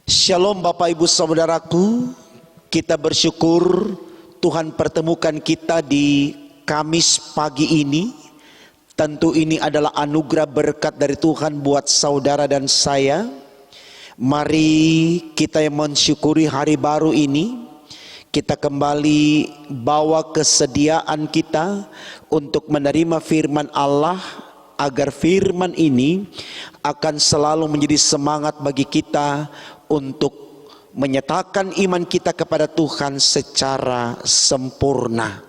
Shalom Bapak Ibu Saudaraku, kita bersyukur Tuhan pertemukan kita di Kamis pagi ini. Tentu ini adalah anugerah berkat dari Tuhan buat saudara dan saya. Mari kita yang mensyukuri hari baru ini, kita kembali bawa kesediaan kita untuk menerima firman Allah, agar firman ini akan selalu menjadi semangat bagi kita untuk menyatakan iman kita kepada Tuhan secara sempurna.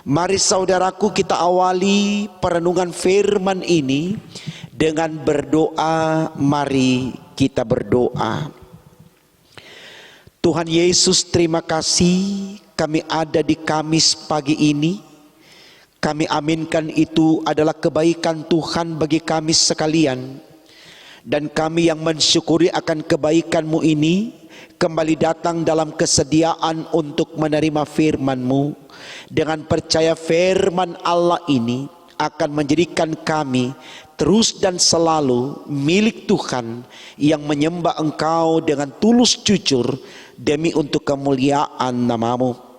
Mari saudaraku, kita awali perenungan firman ini dengan berdoa. Mari kita berdoa. Tuhan Yesus, terima kasih kami ada di Kamis pagi ini. Kami aminkan itu adalah kebaikan Tuhan bagi kami sekalian. Dan kami yang mensyukuri akan kebaikan-Mu ini kembali datang dalam kesediaan untuk menerima firman-Mu. Dengan percaya firman Allah ini akan menjadikan kami terus dan selalu milik Tuhan, yang menyembah Engkau dengan tulus jujur demi untuk kemuliaan nama-Mu.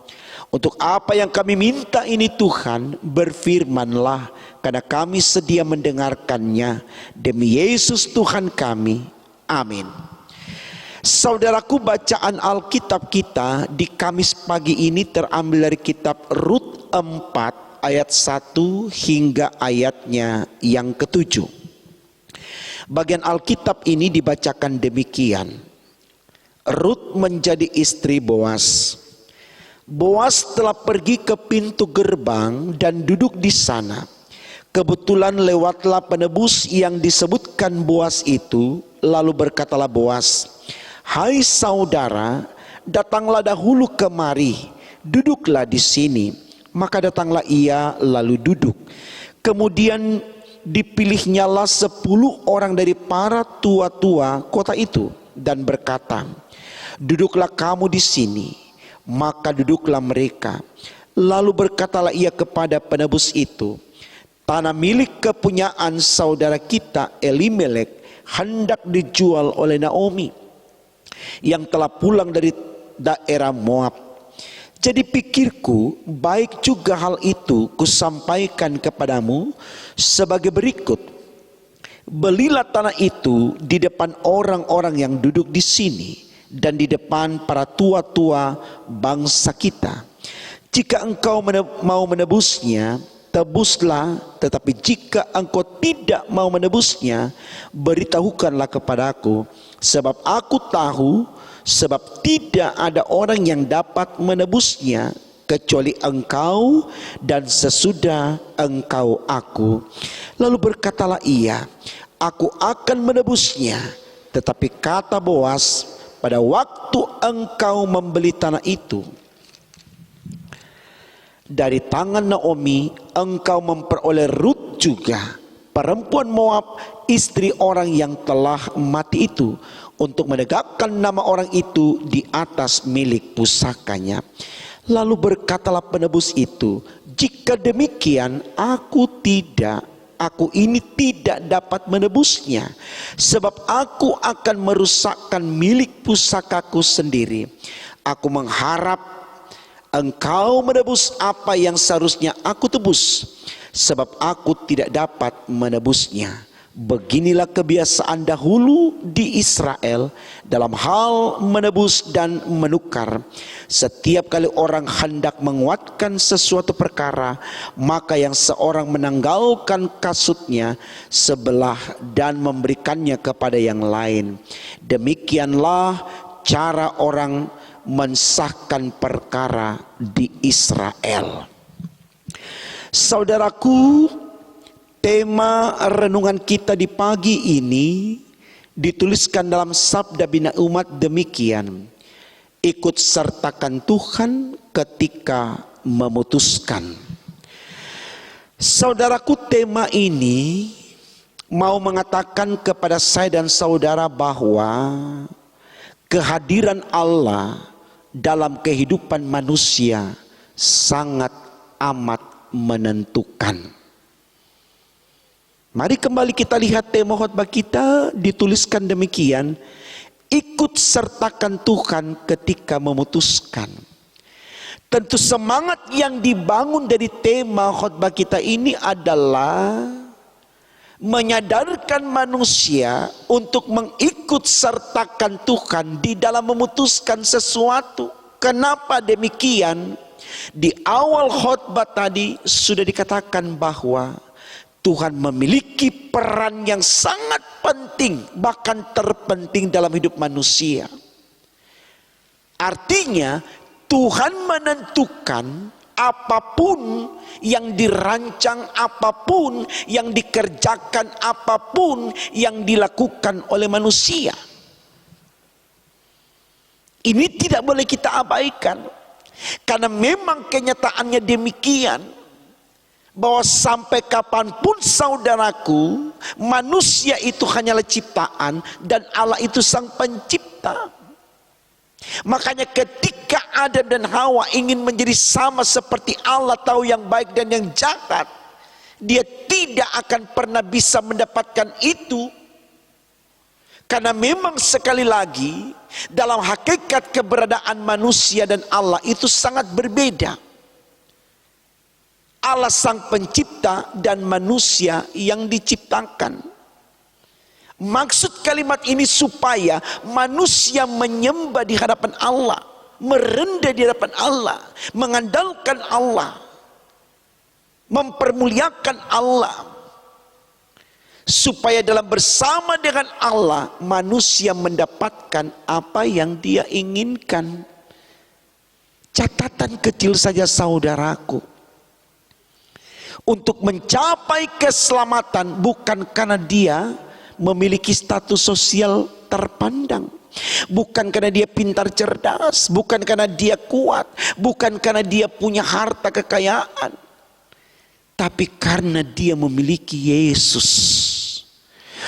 Untuk apa yang kami minta ini Tuhan, berfirmanlah, karena kami sedia mendengarkannya. Demi Yesus Tuhan kami. Amin. Saudaraku, bacaan Alkitab kita di Kamis pagi ini terambil dari kitab Rut 4 ayat 1 hingga ayatnya yang ke-7. Bagian Alkitab ini dibacakan demikian. Rut menjadi istri Boas. Boas telah pergi ke pintu gerbang dan duduk di sana. Kebetulan lewatlah penebus yang disebutkan Boas itu. Lalu berkatalah Boas, "Hai saudara, datanglah dahulu kemari, duduklah di sini." Maka datanglah ia lalu duduk. Kemudian dipilihnyalah 10 orang dari para tua-tua kota itu dan berkata, "Duduklah kamu di sini." Maka duduklah mereka. Lalu berkatalah ia kepada penebus itu, "Tanah milik kepunyaan saudara kita Elimelek hendak dijual oleh Naomi, yang telah pulang dari daerah Moab. Jadi pikirku, baik juga hal itu kusampaikan kepadamu sebagai berikut. Belilah tanah itu di depan orang-orang yang duduk di sini dan di depan para tua-tua bangsa kita. Jika engkau mau menebusnya, tebuslah. Tetapi jika engkau tidak mau menebusnya, beritahukanlah kepadaku. Sebab aku tahu, sebab tidak ada orang yang dapat menebusnya kecuali engkau dan sesudah engkau aku." Lalu berkatalah ia, "Aku akan menebusnya." Tetapi kata Boas, "Pada waktu engkau membeli tanah itu dari tangan Naomi, engkau memperoleh Rut juga, perempuan Moab, istri orang yang telah mati itu, untuk menegakkan nama orang itu di atas milik pusakanya." Lalu berkatalah penebus itu, "Jika demikian aku ini tidak dapat menebusnya, sebab aku akan merusakkan milik pusakaku sendiri. Aku mengharap engkau menebus apa yang seharusnya aku tebus, sebab aku tidak dapat menebusnya." Beginilah kebiasaan dahulu di Israel dalam hal menebus dan menukar. Setiap kali orang hendak menguatkan sesuatu perkara, maka yang seorang menanggalkan kasutnya sebelah dan memberikannya kepada yang lain. Demikianlah cara orang mensahkan perkara di Israel. Saudaraku, tema renungan kita di pagi ini dituliskan dalam sabda bina umat demikian, "Ikut sertakan Tuhan ketika memutuskan." Saudaraku, tema ini mau mengatakan kepada saya dan saudara bahwa kehadiran Allah dalam kehidupan manusia sangat amat menentukan. Mari kembali kita lihat tema khotbah kita, dituliskan demikian, ikut sertakan Tuhan ketika memutuskan. Tentu semangat yang dibangun dari tema khotbah kita ini adalah menyadarkan manusia untuk mengikut sertakan Tuhan di dalam memutuskan sesuatu. Kenapa demikian? Di awal khotbah tadi sudah dikatakan bahwa Tuhan memiliki peran yang sangat penting, bahkan terpenting dalam hidup manusia. Artinya Tuhan menentukan apapun yang dirancang, apapun yang dikerjakan, apapun yang dilakukan oleh manusia. Ini tidak boleh kita abaikan, karena memang kenyataannya demikian. Bahwa sampai kapanpun saudaraku, manusia itu hanyalah ciptaan dan Allah itu sang pencipta. Makanya ketika Adam dan Hawa ingin menjadi sama seperti Allah, tahu yang baik dan yang jahat, dia tidak akan pernah bisa mendapatkan itu. Karena memang sekali lagi dalam hakikat keberadaan manusia dan Allah itu sangat berbeda. Allah sang pencipta dan manusia yang diciptakan. Maksud kalimat ini supaya manusia menyembah di hadapan Allah, merendah di hadapan Allah, mengandalkan Allah, mempermuliakan Allah. Supaya dalam bersama dengan Allah manusia mendapatkan apa yang dia inginkan. Catatan kecil saja saudaraku. Untuk mencapai keselamatan bukan karena dia memiliki status sosial terpandang, bukan karena dia pintar cerdas, bukan karena dia kuat, bukan karena dia punya harta kekayaan, tapi karena dia memiliki Yesus.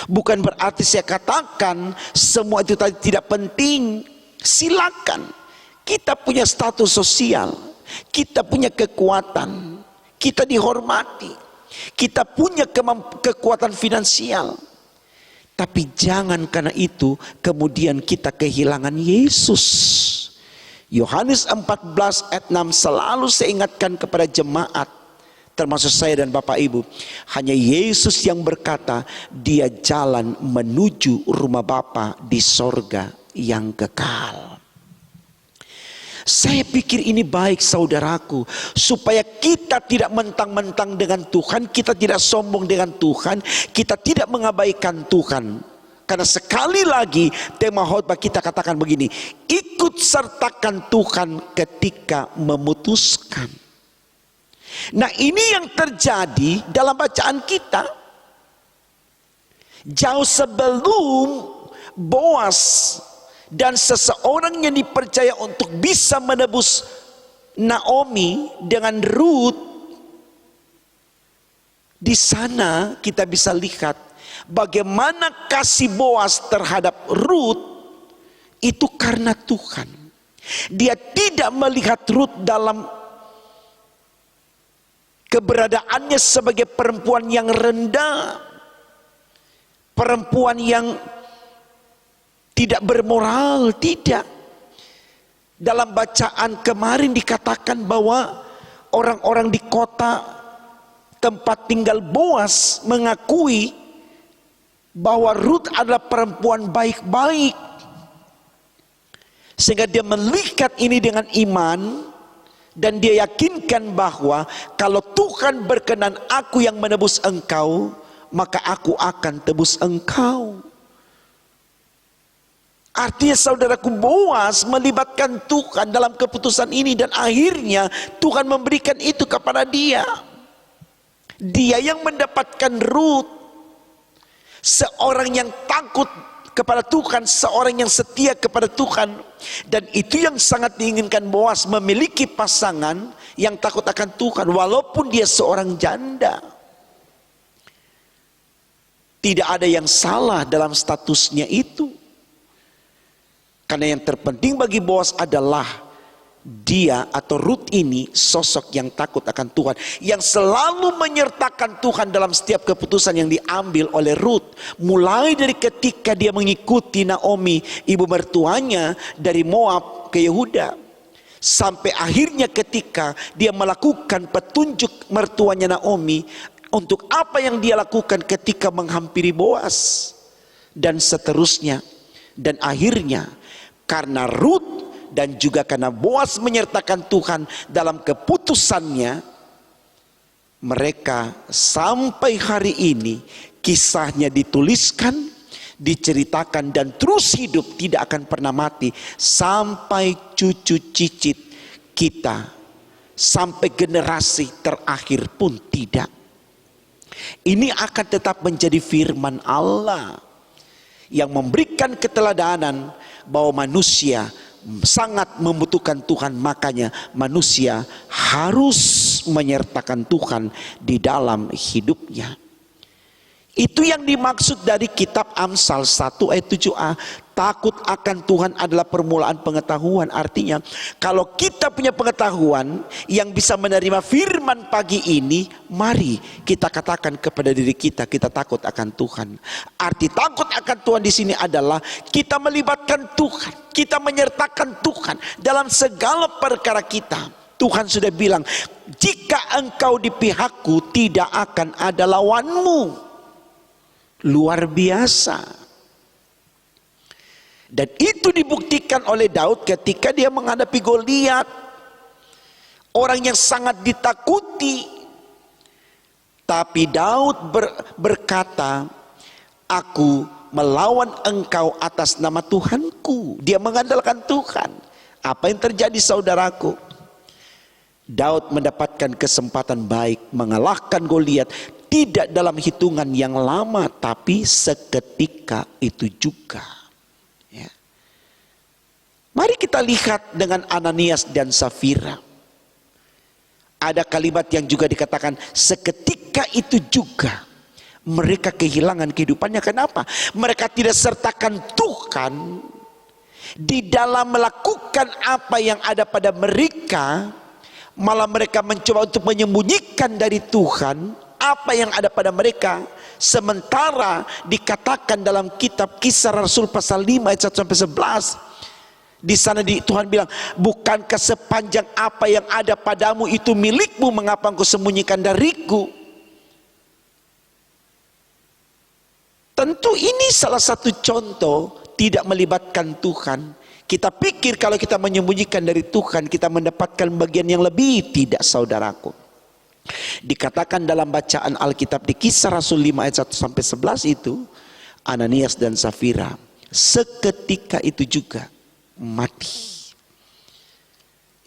Bukan berarti saya katakan semua itu tadi tidak penting. Silakan, kita punya status sosial, kita punya kekuatan, kita dihormati, kita punya kekuatan finansial. Tapi jangan karena itu kemudian kita kehilangan Yesus. Yohanes 14 ayat 6 selalu saya ingatkan kepada jemaat, termasuk saya dan Bapak Ibu. Hanya Yesus yang berkata, dia jalan menuju rumah Bapa di sorga yang kekal. Saya pikir ini baik saudaraku, supaya kita tidak mentang-mentang dengan Tuhan, kita tidak sombong dengan Tuhan, kita tidak mengabaikan Tuhan. Karena sekali lagi tema khotbah kita katakan begini, ikut sertakan Tuhan ketika memutuskan. Nah ini yang terjadi dalam bacaan kita. Jauh sebelum Boas dan seseorang yang dipercaya untuk bisa menebus Naomi dengan Ruth, di sana kita bisa lihat bagaimana kasih Boas terhadap Ruth itu karena Tuhan. Dia tidak melihat Ruth dalam keberadaannya sebagai perempuan yang rendah, perempuan yang tidak bermoral, tidak. Dalam bacaan kemarin dikatakan bahwa orang-orang di kota tempat tinggal Boas mengakui bahwa Ruth adalah perempuan baik-baik. Sehingga dia melihat ini dengan iman, dan dia yakinkan bahwa kalau Tuhan berkenan aku yang menebus engkau, maka aku akan tebus engkau. Artinya saudaraku, Boas melibatkan Tuhan dalam keputusan ini, dan akhirnya Tuhan memberikan itu kepada dia. Dia yang mendapatkan Ruth, seorang yang takut kepada Tuhan, seorang yang setia kepada Tuhan. Dan itu yang sangat diinginkan Boas, memiliki pasangan yang takut akan Tuhan walaupun dia seorang janda. Tidak ada yang salah dalam statusnya itu. Karena yang terpenting bagi Boas adalah dia atau Rut ini sosok yang takut akan Tuhan, yang selalu menyertakan Tuhan dalam setiap keputusan yang diambil oleh Rut. Mulai dari ketika dia mengikuti Naomi, ibu mertuanya, dari Moab ke Yehuda, sampai akhirnya ketika dia melakukan petunjuk mertuanya Naomi untuk apa yang dia lakukan ketika menghampiri Boas, dan seterusnya. Dan akhirnya karena Rut dan juga karena Boas menyertakan Tuhan dalam keputusannya, mereka sampai hari ini kisahnya dituliskan, diceritakan, dan terus hidup, tidak akan pernah mati sampai cucu cicit kita, sampai generasi terakhir pun tidak. Ini akan tetap menjadi firman Allah yang memberikan keteladanan bahwa manusia sangat membutuhkan Tuhan, makanya manusia harus menyertakan Tuhan di dalam hidupnya. Itu yang dimaksud dari kitab Amsal 1 ayat 7a. Takut akan Tuhan adalah permulaan pengetahuan. Artinya kalau kita punya pengetahuan yang bisa menerima firman pagi ini, mari kita katakan kepada diri kita, kita takut akan Tuhan. Arti takut akan Tuhan di sini adalah kita melibatkan Tuhan, kita menyertakan Tuhan dalam segala perkara kita. Tuhan sudah bilang, jika engkau di pihakku tidak akan ada lawanmu. Luar biasa. Dan itu dibuktikan oleh Daud ketika dia menghadapi Goliat, orang yang sangat ditakuti. Tapi Daud berkata, aku melawan engkau atas nama Tuhanku. Dia mengandalkan Tuhan. Apa yang terjadi saudaraku? Daud mendapatkan kesempatan baik mengalahkan Goliat. Tidak dalam hitungan yang lama, tapi seketika itu juga. Ya. Mari kita lihat dengan Ananias dan Safira. Ada kalimat yang juga dikatakan seketika itu juga mereka kehilangan kehidupannya. Kenapa? Mereka tidak sertakan Tuhan di dalam melakukan apa yang ada pada mereka. Malah mereka mencoba untuk menyembunyikan dari Tuhan apa yang ada pada mereka. Sementara dikatakan dalam kitab Kisah Rasul pasal 5 ayat 1 sampai 11, di sana Tuhan bilang, bukankah sepanjang apa yang ada padamu itu milikmu, mengapa engkau sembunyikan dariku? Tentu ini salah satu contoh tidak melibatkan Tuhan. Kita pikir kalau kita menyembunyikan dari Tuhan kita mendapatkan bagian yang lebih. Tidak saudaraku. Dikatakan dalam bacaan Alkitab di Kisah Rasul 5 ayat 1 sampai 11 itu, Ananias dan Safira seketika itu juga mati.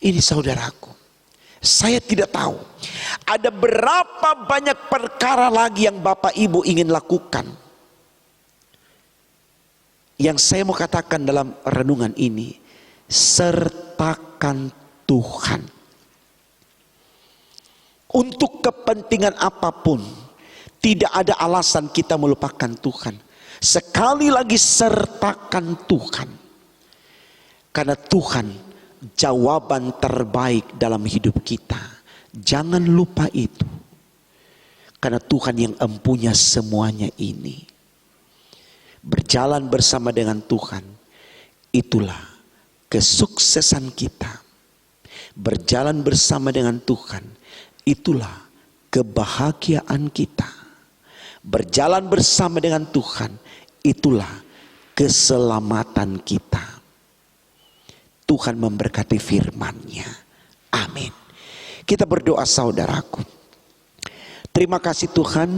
Ini saudaraku, saya tidak tahu ada berapa banyak perkara lagi yang Bapak Ibu ingin lakukan. Yang saya mau katakan dalam renungan ini, sertakan Tuhan. Untuk kepentingan apapun, tidak ada alasan kita melupakan Tuhan. Sekali lagi sertakan Tuhan. Karena Tuhan jawaban terbaik dalam hidup kita. Jangan lupa itu. Karena Tuhan yang empunya semuanya ini. Berjalan bersama dengan Tuhan, itulah kesuksesan kita. Berjalan bersama dengan Tuhan, itulah kebahagiaan kita. Berjalan bersama dengan Tuhan, itulah keselamatan kita. Tuhan memberkati firman-Nya. Amin. Kita berdoa saudaraku. Terima kasih Tuhan,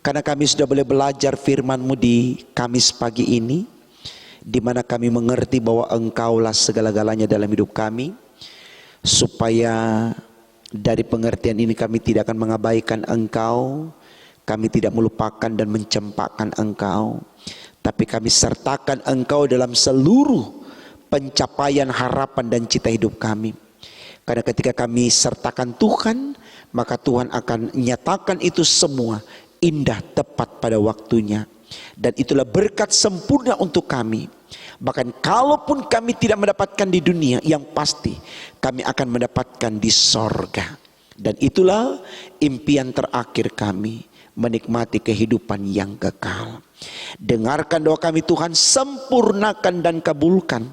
karena kami sudah boleh belajar firman-Mu di Kamis pagi ini, di mana kami mengerti bahwa Engkaulah segala-galanya dalam hidup kami. Supaya dari pengertian ini kami tidak akan mengabaikan Engkau, kami tidak melupakan dan mencempakkan Engkau, tapi kami sertakan Engkau dalam seluruh pencapaian harapan dan cita hidup kami. Karena ketika kami sertakan Tuhan, maka Tuhan akan nyatakan itu semua indah tepat pada waktunya. Dan itulah berkat sempurna untuk kami. Bahkan kalaupun kami tidak mendapatkan di dunia, yang pasti kami akan mendapatkan di sorga. Dan itulah impian terakhir kami, menikmati kehidupan yang kekal. Dengarkan doa kami Tuhan, sempurnakan dan kabulkan,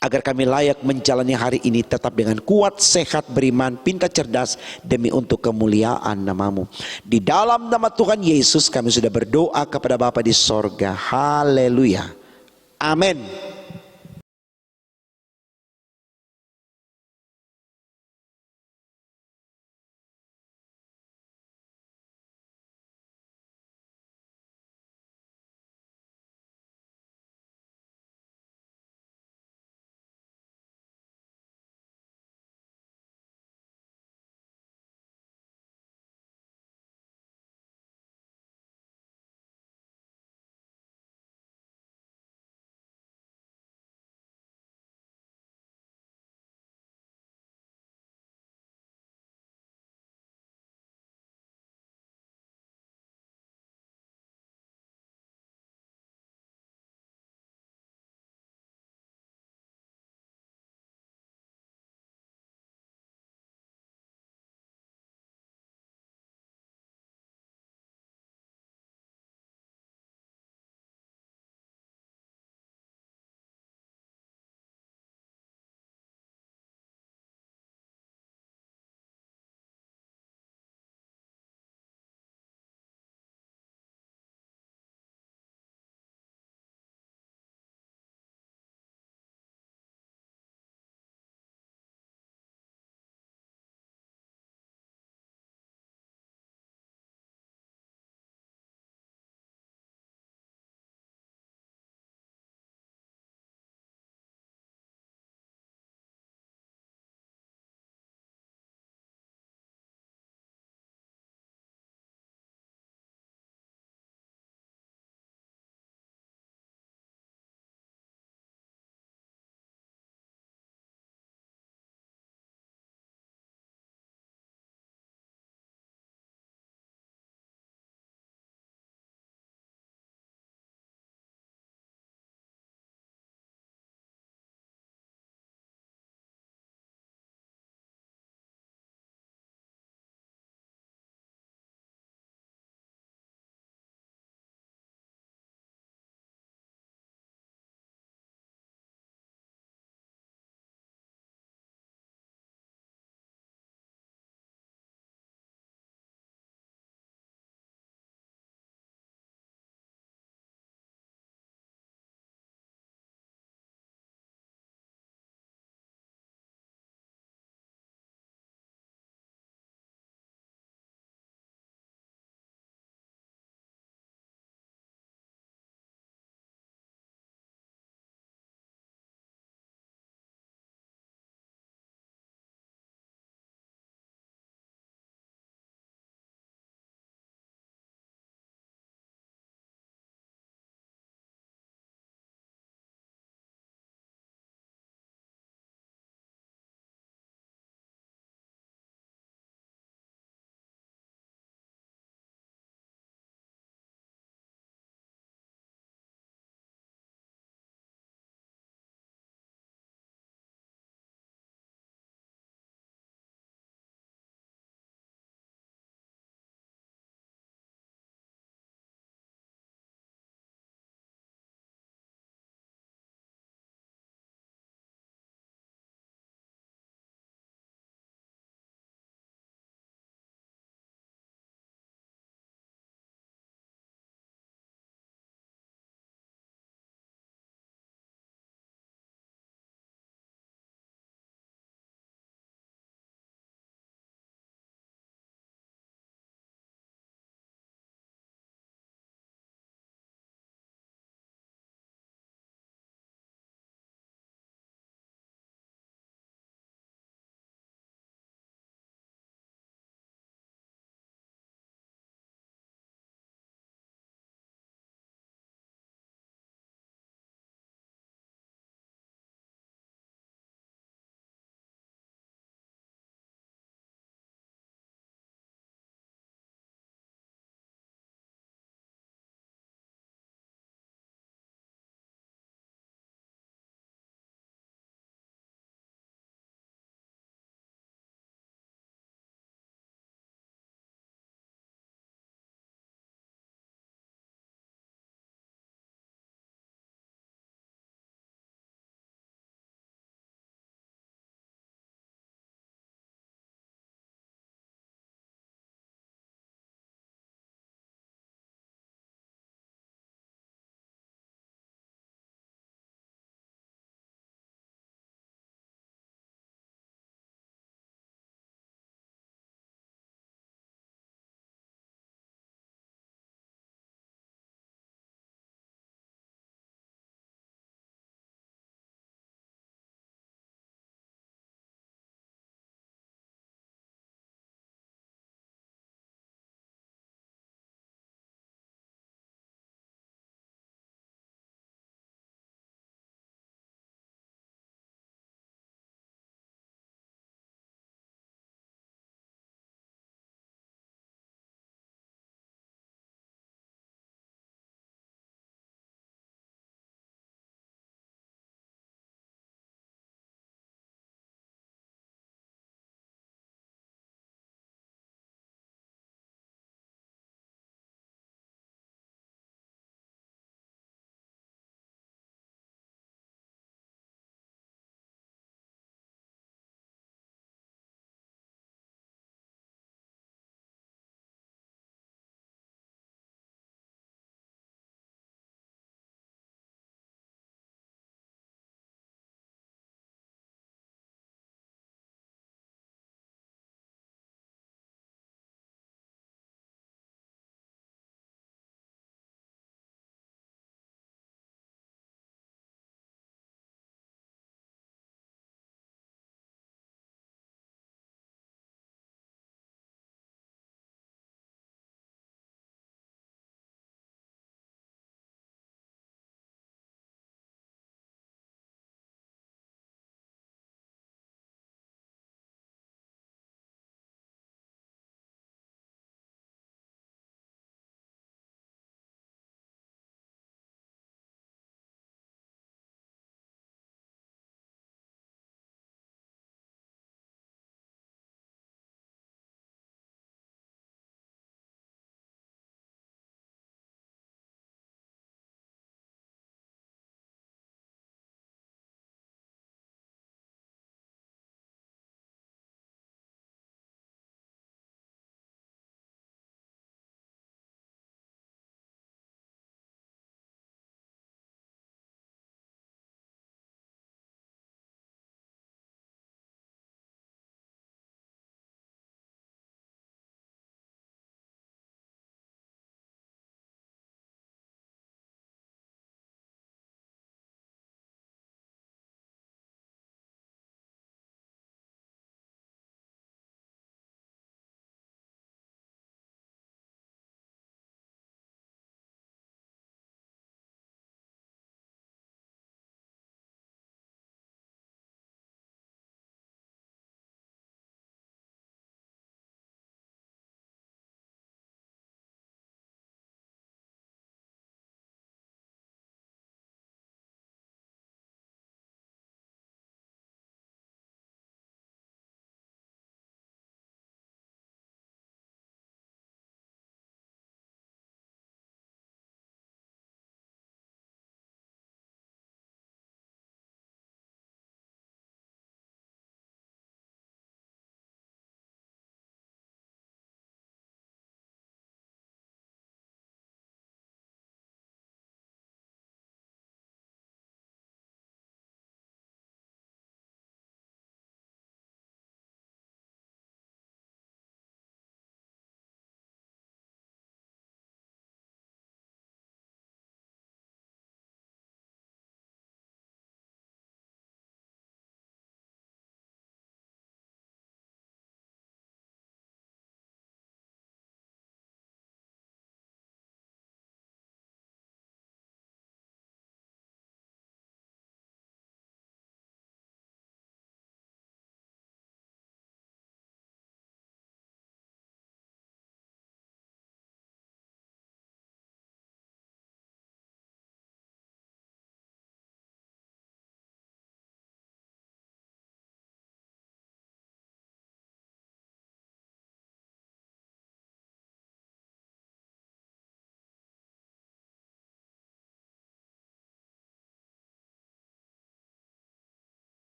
agar kami layak menjalani hari ini tetap dengan kuat, sehat, beriman, pintar, cerdas, demi untuk kemuliaan nama-Mu. Di dalam nama Tuhan Yesus kami sudah berdoa kepada Bapa di sorga. Haleluya. Amin.